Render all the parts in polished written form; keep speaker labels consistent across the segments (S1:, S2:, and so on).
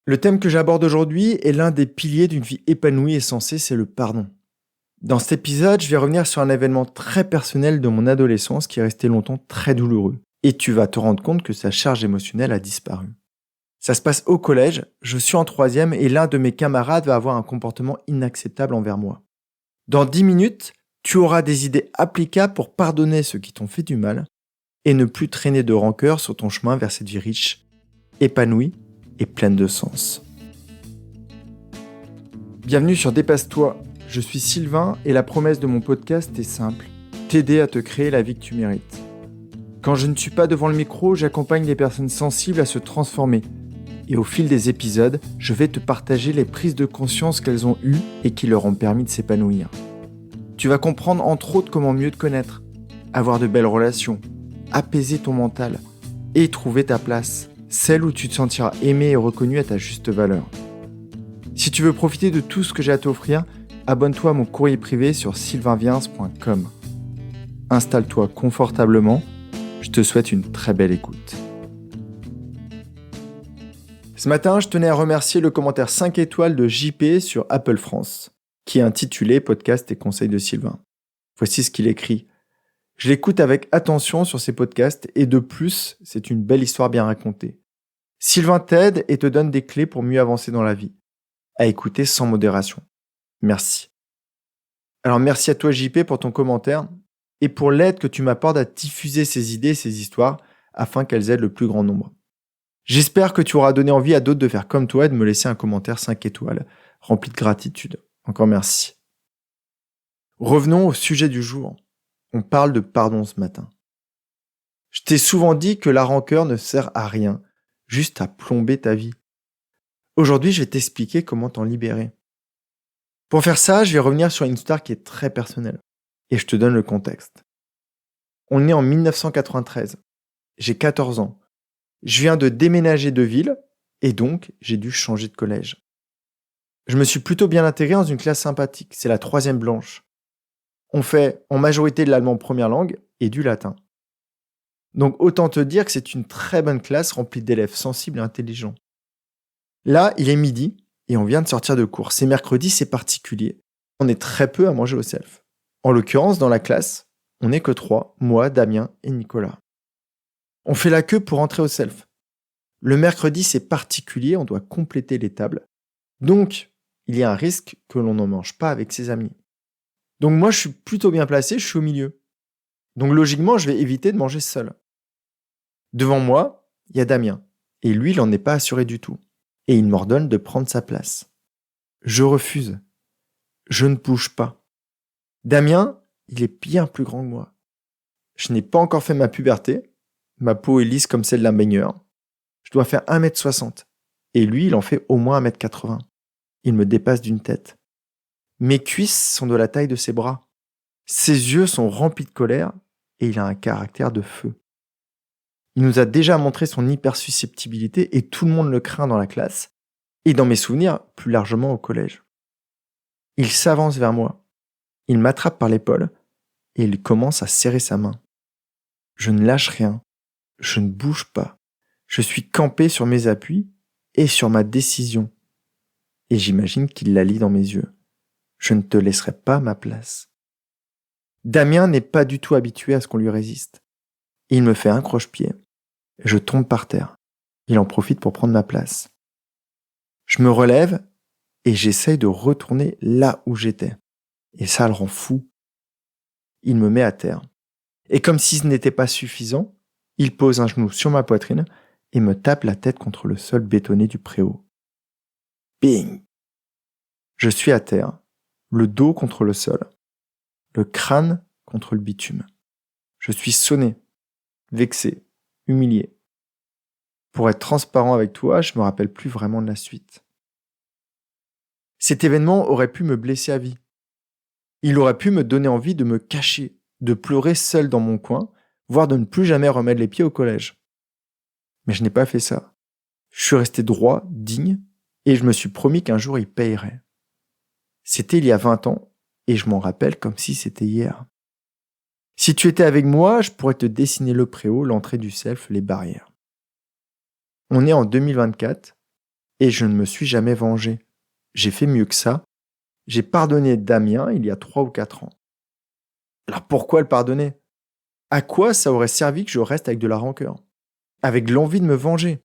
S1: Le thème que j'aborde aujourd'hui est l'un des piliers d'une vie épanouie et sensée, c'est le pardon. Dans cet épisode, je vais revenir sur un événement très personnel de mon adolescence qui est resté longtemps très douloureux. Et tu vas te rendre compte que sa charge émotionnelle a disparu. Ça se passe au collège, je suis en 3e et l'un de mes camarades va avoir un comportement inacceptable envers moi. Dans 10 minutes, tu auras des idées applicables pour pardonner ceux qui t'ont fait du mal et ne plus traîner de rancœur sur ton chemin vers cette vie riche, épanouie et pleine de sens. Bienvenue sur Dépasse-toi, je suis Sylvain et la promesse de mon podcast est simple, t'aider à te créer la vie que tu mérites. Quand je ne suis pas devant le micro, j'accompagne les personnes sensibles à se transformer. Et au fil des épisodes, je vais te partager les prises de conscience qu'elles ont eues et qui leur ont permis de s'épanouir. Tu vas comprendre entre autres comment mieux te connaître, avoir de belles relations, apaiser ton mental et trouver ta place, celle où tu te sentiras aimé et reconnu à ta juste valeur. Si tu veux profiter de tout ce que j'ai à t'offrir, abonne-toi à mon courrier privé sur sylvainviens.com. Installe-toi confortablement, je te souhaite une très belle écoute. Ce matin, je tenais à remercier le commentaire 5 étoiles de JP sur Apple France, qui est intitulé « Podcast et conseils de Sylvain ». Voici ce qu'il écrit. « Je l'écoute avec attention sur ces podcasts et de plus, c'est une belle histoire bien racontée. Sylvain t'aide et te donne des clés pour mieux avancer dans la vie. À écouter sans modération. Merci. » Alors merci à toi JP pour ton commentaire et pour l'aide que tu m'apportes à diffuser ces idées et ces histoires afin qu'elles aident le plus grand nombre. J'espère que tu auras donné envie à d'autres de faire comme toi et de me laisser un commentaire 5 étoiles, rempli de gratitude. Encore merci. Revenons au sujet du jour. On parle de pardon ce matin. Je t'ai souvent dit que la rancœur ne sert à rien, juste à plomber ta vie. Aujourd'hui, je vais t'expliquer comment t'en libérer. Pour faire ça, je vais revenir sur une histoire qui est très personnelle. Et je te donne le contexte. On est en 1993. J'ai 14 ans. Je viens de déménager de ville et donc j'ai dû changer de collège. Je me suis plutôt bien intégré dans une classe sympathique, c'est la 3e blanche. On fait en majorité de l'allemand première langue et du latin. Donc autant te dire que c'est une très bonne classe remplie d'élèves sensibles et intelligents. Là, il est midi et on vient de sortir de cours. C'est mercredi, c'est particulier. On est très peu à manger au self. En l'occurrence, dans la classe, on n'est que 3, moi, Damien et Nicolas. On fait la queue pour entrer au self. Le mercredi, c'est particulier, on doit compléter les tables. Donc, il y a un risque que l'on n'en mange pas avec ses amis. Donc moi, je suis plutôt bien placé, je suis au milieu. Donc logiquement, je vais éviter de manger seul. Devant moi, il y a Damien. Et lui, il n'en est pas assuré du tout. Et il m'ordonne de prendre sa place. Je refuse. Je ne bouge pas. Damien, il est bien plus grand que moi. Je n'ai pas encore fait ma puberté. Ma peau est lisse comme celle d'un baigneur. Je dois faire 1m60. Et lui, il en fait au moins 1m80. Il me dépasse d'une tête. Mes cuisses sont de la taille de ses bras. Ses yeux sont remplis de colère et il a un caractère de feu. Il nous a déjà montré son hypersusceptibilité et tout le monde le craint dans la classe et dans mes souvenirs, plus largement au collège. Il s'avance vers moi. Il m'attrape par l'épaule et il commence à serrer sa main. Je ne lâche rien. Je ne bouge pas. Je suis campé sur mes appuis et sur ma décision. Et j'imagine qu'il la lit dans mes yeux. Je ne te laisserai pas ma place. Damien n'est pas du tout habitué à ce qu'on lui résiste. Il me fait un croche-pied. Je tombe par terre. Il en profite pour prendre ma place. Je me relève et j'essaye de retourner là où j'étais. Et ça le rend fou. Il me met à terre. Et comme si ce n'était pas suffisant, il pose un genou sur ma poitrine et me tape la tête contre le sol bétonné du préau. Bing! Je suis à terre, le dos contre le sol, le crâne contre le bitume. Je suis sonné, vexé, humilié. Pour être transparent avec toi, je me rappelle plus vraiment de la suite. Cet événement aurait pu me blesser à vie. Il aurait pu me donner envie de me cacher, de pleurer seul dans mon coin, voire de ne plus jamais remettre les pieds au collège. Mais je n'ai pas fait ça. Je suis resté droit, digne, et je me suis promis qu'un jour il payerait. C'était il y a 20 ans, et je m'en rappelle comme si c'était hier. Si tu étais avec moi, je pourrais te dessiner le préau, l'entrée du self, les barrières. On est en 2024, Et je ne me suis jamais vengé. J'ai fait mieux que ça. J'ai pardonné Damien il y a 3 ou 4 ans. Alors pourquoi le pardonner? À quoi ça aurait servi que je reste avec de la rancœur? Avec l'envie de me venger?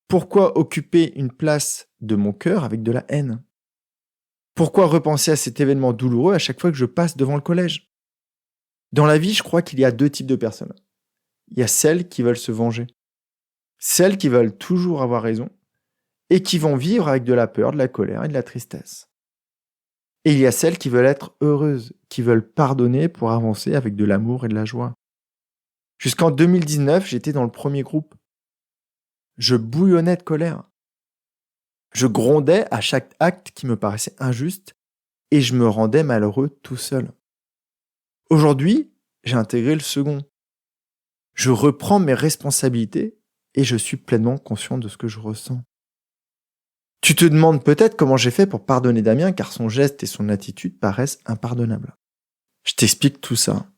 S1: Pourquoi occuper une place de mon cœur avec de la haine? Pourquoi repenser à cet événement douloureux à chaque fois que je passe devant le collège? Dans la vie, je crois qu'il y a 2 types de personnes. Il y a celles qui veulent se venger. Celles qui veulent toujours avoir raison et qui vont vivre avec de la peur, de la colère et de la tristesse. Et il y a celles qui veulent être heureuses, qui veulent pardonner pour avancer avec de l'amour et de la joie. Jusqu'en 2019, j'étais dans le premier groupe. Je bouillonnais de colère. Je grondais à chaque acte qui me paraissait injuste et je me rendais malheureux tout seul. Aujourd'hui, j'ai intégré le second. Je reprends mes responsabilités et je suis pleinement conscient de ce que je ressens. Tu te demandes peut-être comment j'ai fait pour pardonner Damien car son geste et son attitude paraissent impardonnables. Je t'explique tout ça.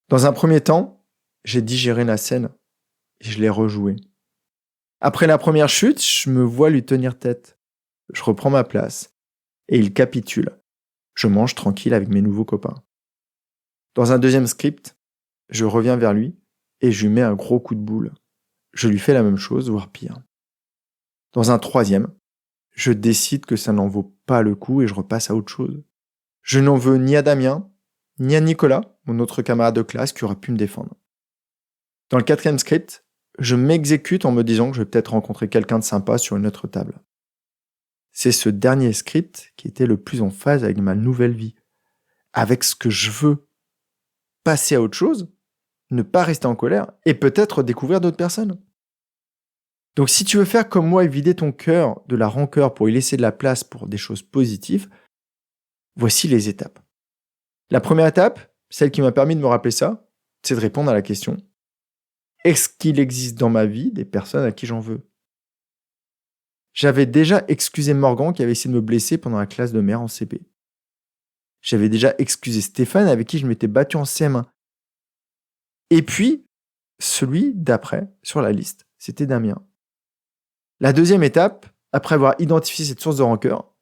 S1: Dans un premier temps, j'ai digéré la scène et je l'ai rejouée. Après la première chute, je me vois lui tenir tête. Je reprends ma place et il capitule. Je mange tranquille avec mes nouveaux copains. Dans un deuxième script, je reviens vers lui et je lui mets un gros coup de boule. Je lui fais la même chose, voire pire. Dans un troisième, je décide que ça n'en vaut pas le coup et je repasse à autre chose. Je n'en veux ni à Damien, ni à Nicolas, mon autre camarade de classe qui aurait pu me défendre. Dans le quatrième script, je m'exécute en me disant que je vais peut-être rencontrer quelqu'un de sympa sur une autre table. C'est ce dernier script qui était le plus en phase avec ma nouvelle vie, avec ce que je veux. Passer à autre chose, ne pas rester en colère et peut-être découvrir d'autres personnes. Donc si tu veux faire comme moi et vider ton cœur de la rancœur pour y laisser de la place pour des choses positives, voici les étapes. La première étape, celle qui m'a permis de me rappeler ça, c'est de répondre à la question: est-ce qu'il existe dans ma vie des personnes à qui j'en veux? J'avais déjà excusé Morgan qui avait essayé de me blesser pendant la classe de mère en CP. J'avais déjà excusé Stéphane avec qui je m'étais battu en CM1. Et puis, celui d'après, sur la liste, c'était Damien. La deuxième étape, après avoir identifié cette source de rancœur,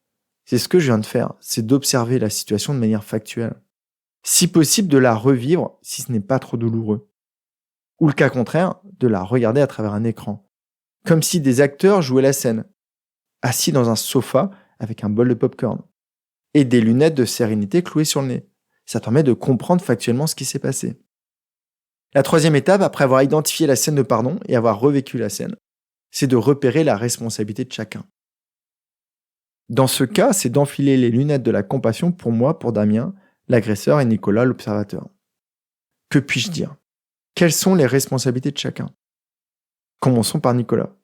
S1: c'est ce que je viens de faire, c'est d'observer la situation de manière factuelle. Si possible, de la revivre si ce n'est pas trop douloureux. Ou le cas contraire, de la regarder à travers un écran. Comme si des acteurs jouaient la scène, assis dans un sofa avec un bol de popcorn et des lunettes de sérénité clouées sur le nez. Ça permet de comprendre factuellement ce qui s'est passé. La troisième étape, après avoir identifié la scène de pardon et avoir revécu la scène, c'est de repérer la responsabilité de chacun. Dans ce cas, c'est d'enfiler les lunettes de la compassion pour moi, pour Damien, l'agresseur, et Nicolas, l'observateur. Que puis-je dire? Quelles sont les responsabilités de chacun? Commençons par Nicolas.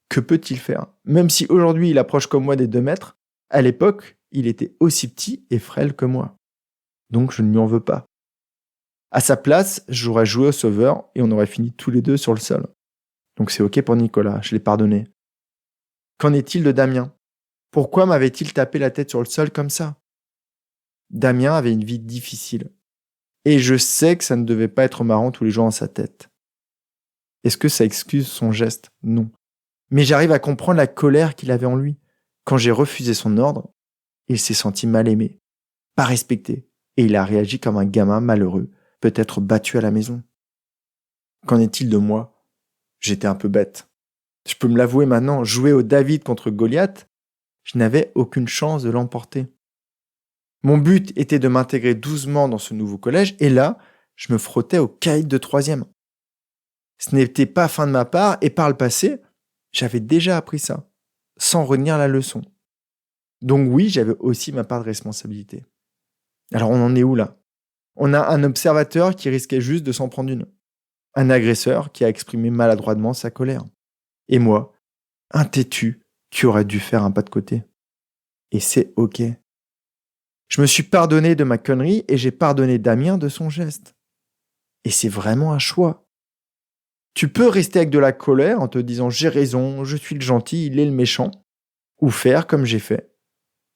S1: Que peut-il faire? Même si aujourd'hui il approche comme moi des 2 mètres, à l'époque, il était aussi petit et frêle que moi. Donc je ne lui en veux pas. À sa place, j'aurais joué au sauveur et on aurait fini tous les deux sur le sol. Donc c'est ok pour Nicolas, je l'ai pardonné. Qu'en est-il de Damien? Pourquoi m'avait-il tapé la tête sur le sol comme ça? Damien avait une vie difficile. Et je sais que ça ne devait pas être marrant tous les jours dans sa tête. Est-ce que ça excuse son geste? Non. Mais j'arrive à comprendre la colère qu'il avait en lui. Quand j'ai refusé son ordre, il s'est senti mal aimé, pas respecté, et il a réagi comme un gamin malheureux, peut-être battu à la maison. Qu'en est-il de moi? J'étais un peu bête. Je peux me l'avouer maintenant, jouer au David contre Goliath, je n'avais aucune chance de l'emporter. Mon but était de m'intégrer doucement dans ce nouveau collège, et là, je me frottais au caïd de 3e. Ce n'était pas fin de ma part, et par le passé, j'avais déjà appris ça, sans retenir la leçon. Donc oui, j'avais aussi ma part de responsabilité. Alors on en est où là? On a un observateur qui risquait juste de s'en prendre une. Un agresseur qui a exprimé maladroitement sa colère. Et moi, un têtu qui aurait dû faire un pas de côté. Et c'est ok. Je me suis pardonné de ma connerie et j'ai pardonné Damien de son geste. Et c'est vraiment un choix. Tu peux rester avec de la colère en te disant j'ai raison, je suis le gentil, il est le méchant. Ou faire comme j'ai fait,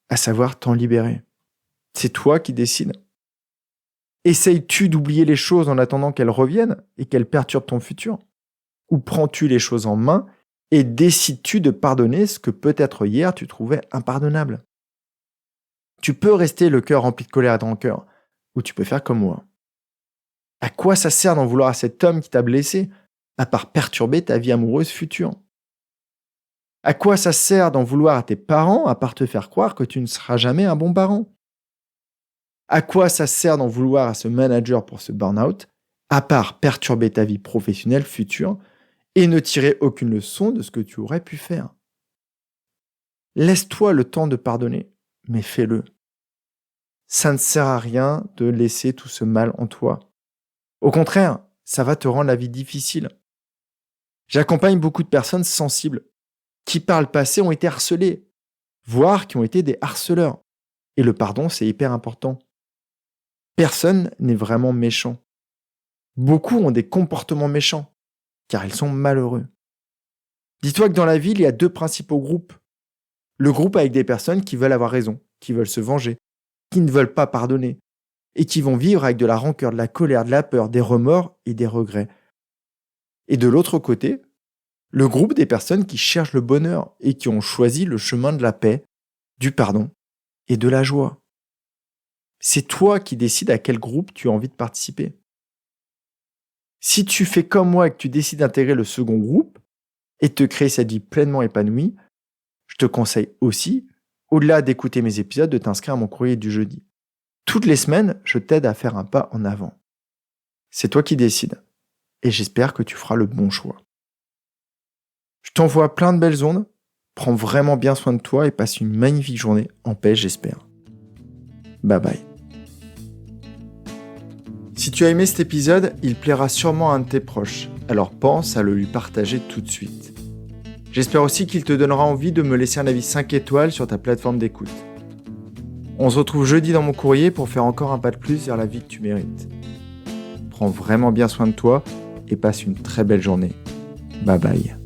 S1: à savoir t'en libérer. C'est toi qui décides. Essayes-tu d'oublier les choses en attendant qu'elles reviennent et qu'elles perturbent ton futur? Ou prends-tu les choses en main Et décides-tu de pardonner ce que peut-être hier tu trouvais impardonnable? Tu peux rester le cœur rempli de colère et de rancœur, ou tu peux faire comme moi. À quoi ça sert d'en vouloir à cet homme qui t'a blessé, à part perturber ta vie amoureuse future? À quoi ça sert d'en vouloir à tes parents, à part te faire croire que tu ne seras jamais un bon parent? À quoi ça sert d'en vouloir à ce manager pour ce burn-out, à part perturber ta vie professionnelle future et ne tirer aucune leçon de ce que tu aurais pu faire? Laisse-toi le temps de pardonner, mais fais-le. Ça ne sert à rien de laisser tout ce mal en toi. Au contraire, ça va te rendre la vie difficile. J'accompagne beaucoup de personnes sensibles qui par le passé ont été harcelées, voire qui ont été des harceleurs. Et le pardon, c'est hyper important. Personne n'est vraiment méchant. Beaucoup ont des comportements méchants, car ils sont malheureux. Dis-toi que dans la vie, il y a 2 principaux groupes. Le groupe avec des personnes qui veulent avoir raison, qui veulent se venger, qui ne veulent pas pardonner, et qui vont vivre avec de la rancœur, de la colère, de la peur, des remords et des regrets. Et de l'autre côté, le groupe des personnes qui cherchent le bonheur et qui ont choisi le chemin de la paix, du pardon et de la joie. C'est toi qui décides à quel groupe tu as envie de participer. Si tu fais comme moi et que tu décides d'intégrer le second groupe et de te créer cette vie pleinement épanouie, je te conseille aussi, au-delà d'écouter mes épisodes, de t'inscrire à mon courrier du jeudi. Toutes les semaines, je t'aide à faire un pas en avant. C'est toi qui décides et j'espère que tu feras le bon choix. Je t'envoie plein de belles ondes, prends vraiment bien soin de toi et passe une magnifique journée en paix, j'espère. Bye bye. Si tu as aimé cet épisode, il plaira sûrement à un de tes proches, alors pense à le lui partager tout de suite. J'espère aussi qu'il te donnera envie de me laisser un avis 5 étoiles sur ta plateforme d'écoute. On se retrouve jeudi dans mon courrier pour faire encore un pas de plus vers la vie que tu mérites. Prends vraiment bien soin de toi et passe une très belle journée. Bye bye.